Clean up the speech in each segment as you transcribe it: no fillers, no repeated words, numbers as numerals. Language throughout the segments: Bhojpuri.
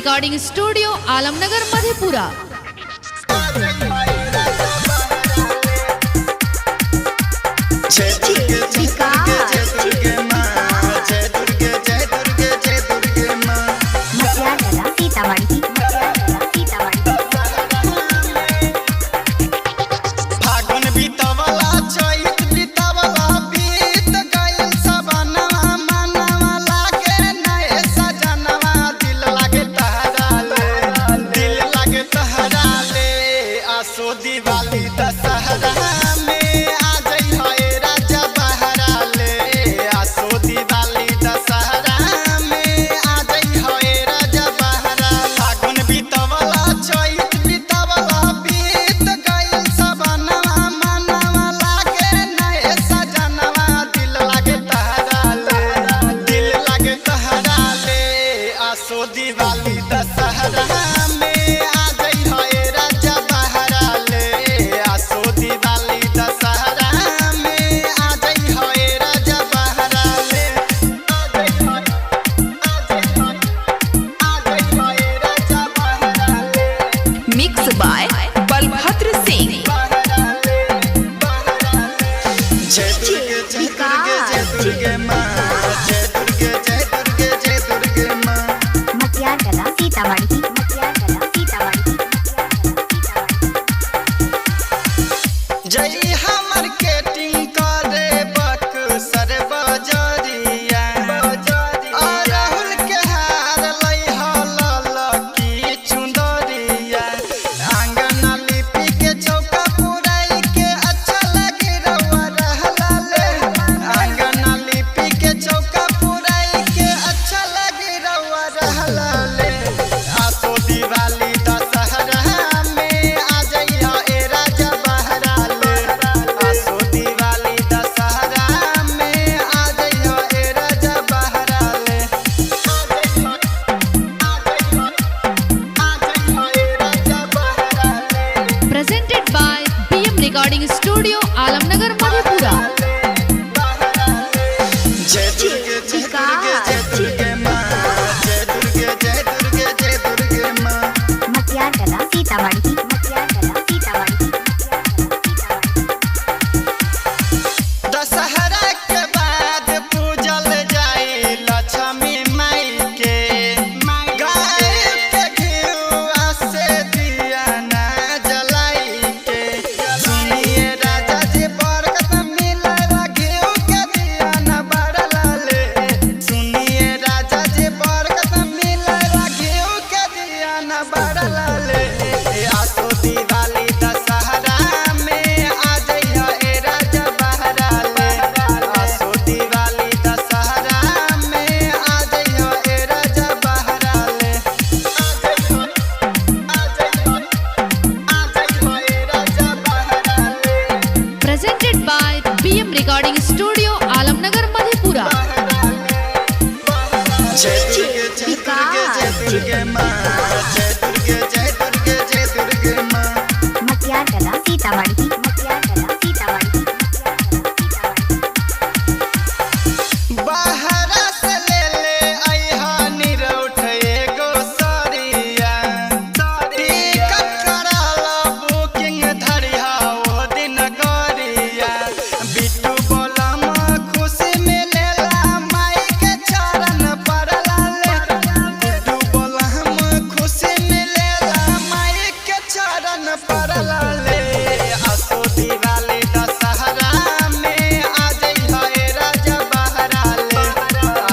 Recording studio Alamnagar Madhepura. दिवाली दशहरा में आ जाई है राजा बहरा ले। आसो दिवाली दशहरा में आ जाई है राजा बहरा। फागुन बीतवला चैत बीतवला बीत गइल सबनवा मनवा लागे नए सजनवा। दिल लागे तहरा ले, दिल लागे तहरा ले। आसो दिवाली दशहरा में बाय बलभद्र सिंह। जय दुर्गे जय दुर्गे जय दुर्गे माँ, जय दुर्गे जय दुर्गे जय दुर्गे माँ। मटियागला सीतामढ़ी, मटियागला सीतामढ़ी। जय हमर केटिंग करे बक्सर बजरिया। अरहुल के हार लई हल की चुंदरिया। आंगन लिपि के चौका पुराई के अच्छा लगे रवा रहला ले। आंगन लिपि के चौका पुराई के अच्छा लगे रवा रहला ले। आसो दिवाली दशहरा में आ जाइया ए राजा बहरा ले। आसो दिवाली दशहरा में आ जाइया ए राजा बहरा ले। Presented by BM recording studio Alamnagar Madhepura. जय दुर्गे जय दुर्गे जय दुर्गे माँ, जय दुर्गे जय दुर्गे जय दुर्गे माँ। मटियागला सीतामढ़ी, मटियागला सीतामढ़ी। दशहरा के बाद पूजल जाई लक्ष्मी माई के। गाय के घिउआ से दिया ना जलाई के। सुनिए राजा जी बरकत मिलेला घिउ के दिया ना बढ़ला ले। सुनिए राजा जी बरकत मिलेला घिउ के दिया ना बढ़ला ले। आसो दिवाली दशहरा में आ जाइया ए राजा बहरा ले। आसो दिवाली दशहरा में आ जाइया ए राजा बहरा ले। आ जाइया ए राजा बहरा ले। Presented by BM recording studio Alamnagar Madhepura. जय दुर्गे जय दुर्गे जय दुर्गे माँ, जय दुर्गे जय दुर्गे जय दुर्गे माँ। मटियागला सीतामढ़ी, मटियागला सीतामढ़ी। बहरा से ले अइहा निरौठ एगो सरिया। टिकट कराला बुकिंग धरिहा ओ दिन गरिया। बिट्टू बोलम खुशी मिलेला माई के चरण पड़ला ले। बिट्टू बोलम खुशी मिलेला माई के चरण पड़ला ले। आसो दिवाली दशहरा में आ जाइहा ए राजा बहरा ले।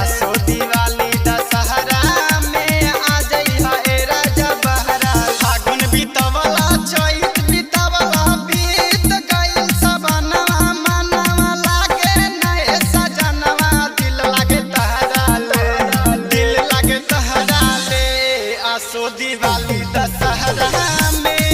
आसो दिवाली दशहरा में आ जाइहा ए राजा बहरा। फागुन बीतवला चैत बीतवला बीत गइल सबनवा मनवा लागे नए सजनवा। दिल लागे तहरा ले, दिल लागे तहरा ले। आसो दिवाली दशहरा में